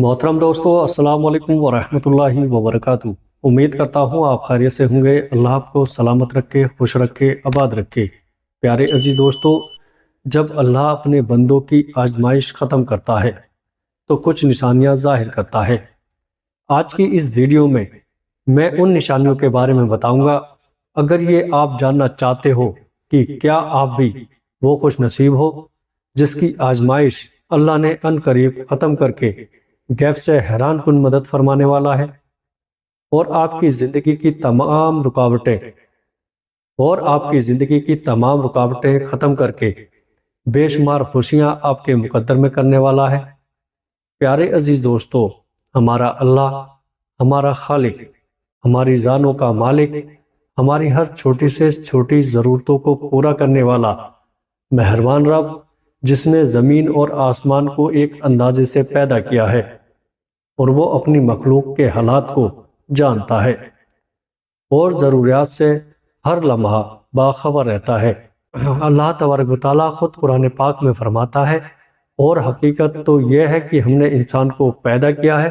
محترم دوستو، السلام علیکم ورحمۃ اللہ وبرکاتہ۔ امید کرتا ہوں آپ خیریت سے ہوں گے۔ اللہ آپ کو سلامت رکھے، خوش رکھے، آباد رکھے۔ پیارے عزیز دوستو، جب اللہ اپنے بندوں کی آزمائش ختم کرتا ہے تو کچھ نشانیاں ظاہر کرتا ہے۔ آج کی اس ویڈیو میں ان نشانیوں کے بارے میں بتاؤں گا۔ اگر یہ آپ جاننا چاہتے ہو کہ کیا آپ بھی وہ خوش نصیب ہو جس کی آزمائش اللہ نے ان قریب ختم کر کے غیب سے حیران کن مدد فرمانے والا ہے، اور آپ کی زندگی کی تمام رکاوٹیں ختم کر کے بے شمار خوشیاں آپ کے مقدر میں کرنے والا ہے۔ پیارے عزیز دوستو، ہمارا اللہ، ہمارا خالق، ہماری جانوں کا مالک، ہماری ہر چھوٹی سے چھوٹی ضرورتوں کو پورا کرنے والا مہربان رب، جس نے زمین اور آسمان کو ایک اندازے سے پیدا کیا ہے اور وہ اپنی مخلوق کے حالات کو جانتا ہے اور ضروریات سے ہر لمحہ باخبر رہتا ہے۔ اللہ تبارک و تعالیٰ خود قرآن پاک میں فرماتا ہے، اور حقیقت تو یہ ہے کہ ہم نے انسان کو پیدا کیا ہے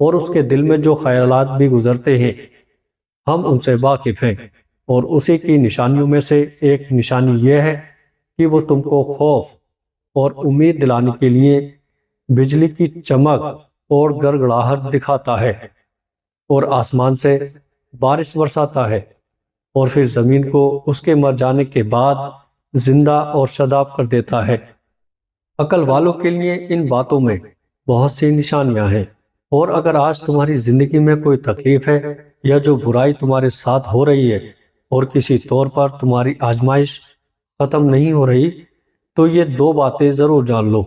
اور اس کے دل میں جو خیالات بھی گزرتے ہیں ہم ان سے واقف ہیں، اور اسی کی نشانیوں میں سے ایک نشانی یہ ہے کہ وہ تم کو خوف اور امید دلانے کے لیے بجلی کی چمک اور گڑگڑاہٹ دکھاتا ہے، اور آسمان سے بارش برساتا ہے، اور پھر زمین کو اس کے مر جانے کے بعد زندہ اور شاداب کر دیتا ہے۔ عقل والوں کے لیے ان باتوں میں بہت سی نشانیاں ہیں، اور اگر آج تمہاری زندگی میں کوئی تکلیف ہے یا جو برائی تمہارے ساتھ ہو رہی ہے اور کسی طور پر تمہاری آزمائش ختم نہیں ہو رہی، تو یہ دو باتیں ضرور جان لو۔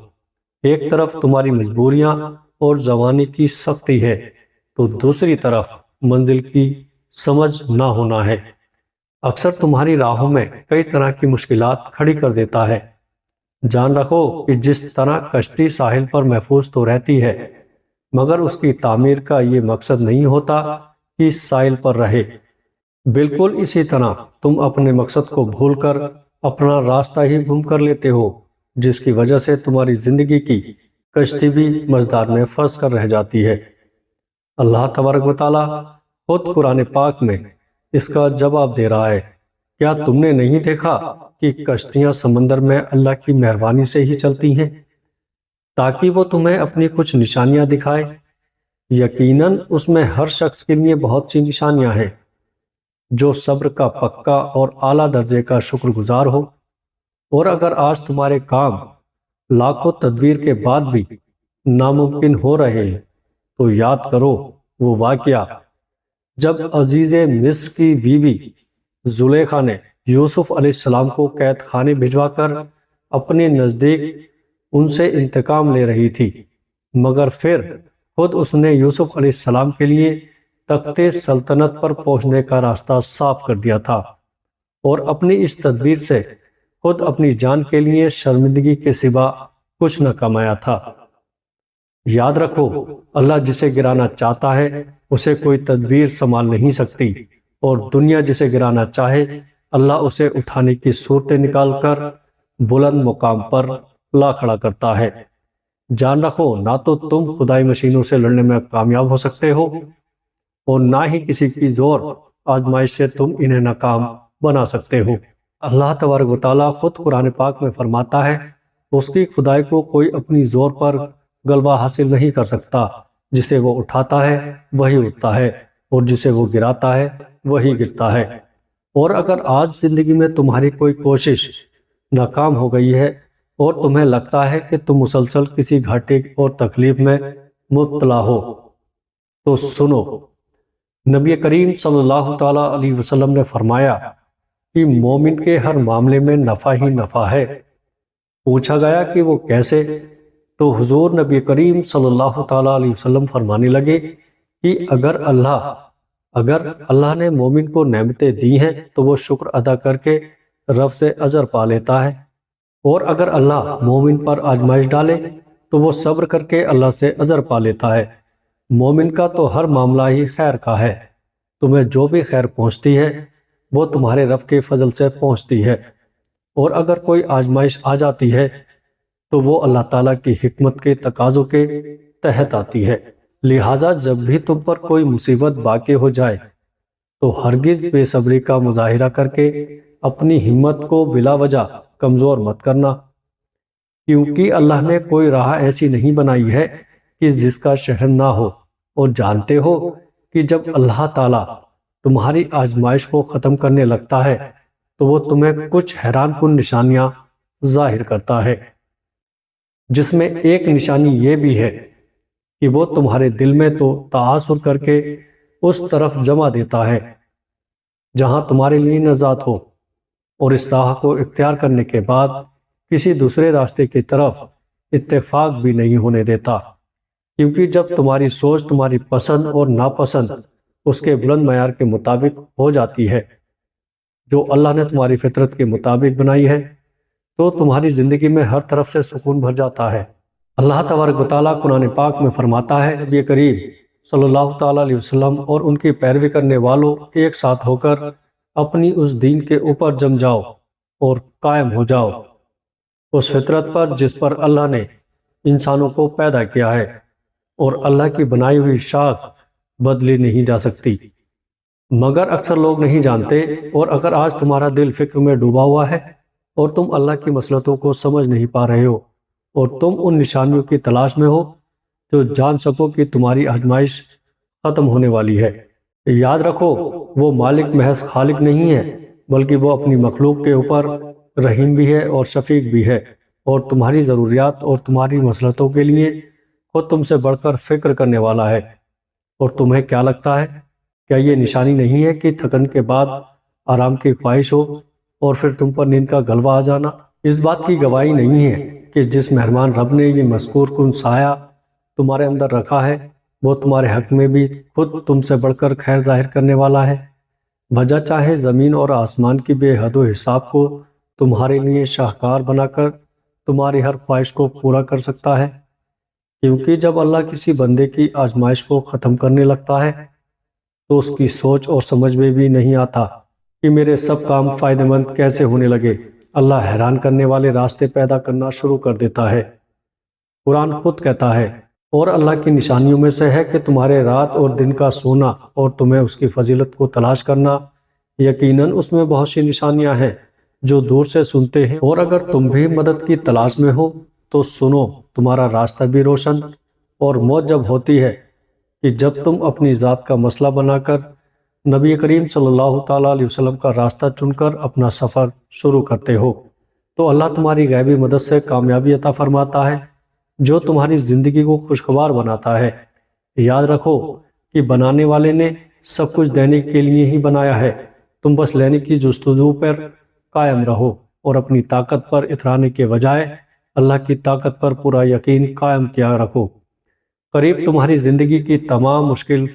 ایک طرف تمہاری مجبوریاں اور زمانے کی سختی ہے، تو دوسری طرف منزل کی سمجھ نہ ہونا ہے۔ اکثر تمہاری راہوں میں کئی طرح کی مشکلات کھڑی کر دیتا ہے۔ جان رکھو کہ جس طرح کشتی ساحل پر محفوظ تو رہتی ہے، مگر اس کی تعمیر کا یہ مقصد نہیں ہوتا کہ ساحل پر رہے۔ بالکل اسی طرح تم اپنے مقصد کو بھول کر اپنا راستہ ہی گم کر لیتے ہو، جس کی وجہ سے تمہاری زندگی کی کشتی بھی مزدار میں پھنس کر رہ جاتی ہے۔ اللہ تبارک و تعالیٰ خود قرآن پاک میں اس کا جواب دے رہا ہے۔ کیا تم نے نہیں دیکھا کہ کشتیاں سمندر میں اللہ کی مہربانی سے ہی چلتی ہیں تاکہ وہ تمہیں اپنی کچھ نشانیاں دکھائے؟ یقیناً اس میں ہر شخص کے لیے بہت سی نشانیاں ہیں جو صبر کا پکا اور اعلیٰ درجے کا شکر گزار ہو۔ اور اگر آج تمہارے کام لاکھوں تدبیر کے بعد بھی ناممکن ہو رہے ہیں، تو یاد کرو وہ واقعہ جب عزیز مصر کی بیوی زلیخا نے یوسف علیہ السلام کو قید خانے بھجوا کر اپنے نزدیک ان سے انتقام لے رہی تھی، مگر پھر خود اس نے یوسف علیہ السلام کے لیے تخت سلطنت پر پہنچنے کا راستہ صاف کر دیا تھا، اور اپنی اس تدبیر سے خود اپنی جان کے لیے شرمندگی کے سوا کچھ نہ کمایا تھا۔ یاد رکھو، اللہ جسے گرانا چاہتا ہے اسے کوئی تدبیر سنبھال نہیں سکتی، اور دنیا جسے گرانا چاہے اللہ اسے اٹھانے کی صورتیں نکال کر بلند مقام پر لا کھڑا کرتا ہے۔ جان رکھو، نہ تو تم خدائی مشینوں سے لڑنے میں کامیاب ہو سکتے ہو، اور نہ ہی کسی کی زور آزمائش سے تم انہیں ناکام بنا سکتے ہو۔ اللہ تبارک و تعالیٰ خود قرآن پاک میں فرماتا ہے، اس کی خدائی کو کوئی اپنی زور پر غلبہ حاصل نہیں کر سکتا۔ جسے وہ اٹھاتا ہے وہی اٹھتا ہے، اور جسے وہ گراتا ہے وہی گرتا ہے۔ اور اگر آج زندگی میں تمہاری کوئی کوشش ناکام ہو گئی ہے اور تمہیں لگتا ہے کہ تم مسلسل کسی گھاٹے اور تکلیف میں مبتلا ہو، تو سنو، نبی کریم صلی اللہ تعالیٰ علیہ وسلم نے فرمایا کہ مومن کے ہر معاملے میں نفع ہی نفع ہے۔ پوچھا گیا کہ وہ کیسے؟ تو حضور نبی کریم صلی اللہ تعالیٰ علیہ وسلم فرمانے لگے کہ اگر اللہ نے مومن کو نعمتیں دی ہیں تو وہ شکر ادا کر کے رب سے اجر پا لیتا ہے، اور اگر اللہ مومن پر آزمائش ڈالے تو وہ صبر کر کے اللہ سے اجر پا لیتا ہے۔ مومن کا تو ہر معاملہ ہی خیر کا ہے۔ تمہیں جو بھی خیر پہنچتی ہے وہ تمہارے رب کے فضل سے پہنچتی ہے، اور اگر کوئی آزمائش آ جاتی ہے تو وہ اللہ تعالیٰ کی حکمت کے تقاضوں کے تحت آتی ہے۔ لہٰذا جب بھی تم پر کوئی مصیبت واقع ہو جائے تو ہرگز بے صبری کا مظاہرہ کر کے اپنی ہمت کو بلا وجہ کمزور مت کرنا، کیونکہ اللہ نے کوئی راہ ایسی نہیں بنائی ہے کہ جس کا شہر نہ ہو، اور جانتے ہو کہ جب اللہ تعالیٰ تمہاری آزمائش کو ختم کرنے لگتا ہے تو وہ تمہیں کچھ حیران کن نشانیاں ظاہر کرتا ہے، جس میں ایک نشانی یہ بھی ہے کہ وہ تمہارے دل میں تو تاثر کر کے اس طرف جمع دیتا ہے جہاں تمہارے لیے نجات ہو، اور اس راہ کو اختیار کرنے کے بعد کسی دوسرے راستے کی طرف اتفاق بھی نہیں ہونے دیتا، کیونکہ جب تمہاری سوچ تمہاری پسند اور ناپسند اس کے بلند معیار کے مطابق ہو جاتی ہے جو اللہ نے تمہاری فطرت کے مطابق بنائی ہے، تو تمہاری زندگی میں ہر طرف سے سکون بھر جاتا ہے۔ اللہ تبارک و تعالیٰ قرآن پاک میں فرماتا ہے، نبی کریم صلی اللہ تعالیٰ علیہ وسلم اور ان کی پیروی کرنے والوں ایک ساتھ ہو کر اپنی اس دین کے اوپر جم جاؤ اور قائم ہو جاؤ، اس فطرت پر جس پر اللہ نے انسانوں کو پیدا کیا ہے، اور اللہ کی بنائی ہوئی شاخ بدلی نہیں جا سکتی، مگر اکثر لوگ نہیں جانتے۔ اور اگر آج تمہارا دل فکر میں ڈوبا ہوا ہے اور تم اللہ کی مصلحتوں کو سمجھ نہیں پا رہے ہو، اور تم ان نشانیوں کی تلاش میں ہو جو جان سکو کہ تمہاری آزمائش ختم ہونے والی ہے، یاد رکھو وہ مالک محض خالق نہیں ہے، بلکہ وہ اپنی مخلوق کے اوپر رحیم بھی ہے اور شفیق بھی ہے، اور تمہاری ضروریات اور تمہاری مصلحتوں کے لیے خود تم سے بڑھ کر فکر کرنے والا ہے۔ اور تمہیں کیا لگتا ہے، کیا یہ نشانی نہیں ہے کہ تھکن کے بعد آرام کی خواہش ہو اور پھر تم پر نیند کا غلبہ آ جانا؟ اس بات کی گواہی نہیں ہے کہ جس مہربان رب نے یہ مذکور کن سایہ تمہارے اندر رکھا ہے وہ تمہارے حق میں بھی خود تم سے بڑھ کر خیر ظاہر کرنے والا ہے، وجہ چاہے زمین اور آسمان کی بے حد و حساب کو تمہارے لیے شاہکار بنا کر تمہاری ہر خواہش کو پورا کر سکتا ہے، کیونکہ جب اللہ کسی بندے کی آزمائش کو ختم کرنے لگتا ہے تو اس کی سوچ اور سمجھ میں بھی نہیں آتا کہ میرے سب کام فائدہ مند کیسے ہونے لگے۔ اللہ حیران کرنے والے راستے پیدا کرنا شروع کر دیتا ہے۔ قرآن خود کہتا ہے، اور اللہ کی نشانیوں میں سے ہے کہ تمہارے رات اور دن کا سونا اور تمہیں اس کی فضیلت کو تلاش کرنا، یقیناً اس میں بہت سی نشانیاں ہیں جو دور سے سنتے ہیں، اور اگر تم بھی مدد کی تلاش میں ہو تو سنو، تمہارا راستہ بھی روشن۔ اور موت جب ہوتی ہے کہ جب تم اپنی ذات کا مسئلہ بنا کر نبی کریم صلی اللہ تعالیٰ علیہ وسلم کا راستہ چن کر اپنا سفر شروع کرتے ہو، تو اللہ تمہاری غیبی مدد سے کامیابی عطا فرماتا ہے جو تمہاری زندگی کو خوشگوار بناتا ہے۔ یاد رکھو کہ بنانے والے نے سب کچھ دینے کے لیے ہی بنایا ہے، تم بس لینے کی جستجو پر قائم رہو اور اپنی طاقت پر اترانے کے بجائے اللہ کی طاقت پر پورا یقین قائم کیا رکھو۔ قریب تمہاری زندگی کی تمام مشکل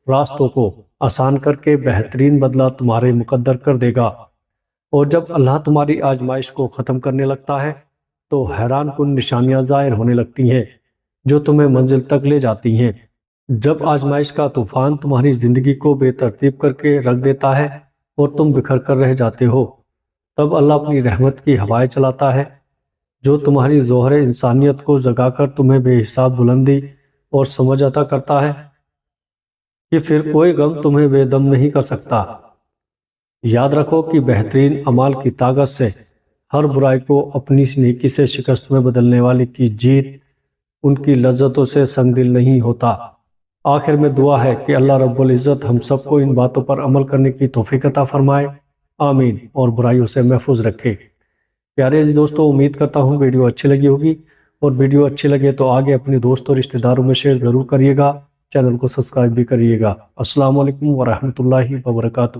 راستوں کو آسان کر کے بہترین بدلہ تمہارے مقدر کر دے گا، اور جب اللہ تمہاری آزمائش کو ختم کرنے لگتا ہے تو حیران کن نشانیاں ظاہر ہونے لگتی ہیں جو تمہیں منزل تک لے جاتی ہیں۔ جب آزمائش کا طوفان تمہاری زندگی کو بے ترتیب کر کے رکھ دیتا ہے اور تم بکھر کر رہ جاتے ہو، تب اللہ اپنی رحمت کی ہوائیں چلاتا ہے جو تمہاری ظہر انسانیت کو جگا کر تمہیں بے حساب بلندی اور سمجھ عطا کرتا ہے کہ پھر کوئی غم تمہیں بے دم نہیں کر سکتا۔ یاد رکھو کہ بہترین اعمال کی طاقت سے ہر برائی کو اپنی نیکی سے شکست میں بدلنے والے کی جیت ان کی لذتوں سے سنگ دل نہیں ہوتا۔ آخر میں دعا ہے کہ اللہ رب العزت ہم سب کو ان باتوں پر عمل کرنے کی توفیق عطا فرمائے، آمین، اور برائیوں سے محفوظ رکھے۔ پیارے عزیز دوستو، امید کرتا ہوں ویڈیو اچھی لگی ہوگی، اور ویڈیو اچھی لگے تو آگے اپنے دوستوں اور رشتہ داروں میں شیئر ضرور کریے گا، چینل کو سبسکرائب بھی کریے گا۔ السلام علیکم ورحمۃ اللہ وبرکاتہ۔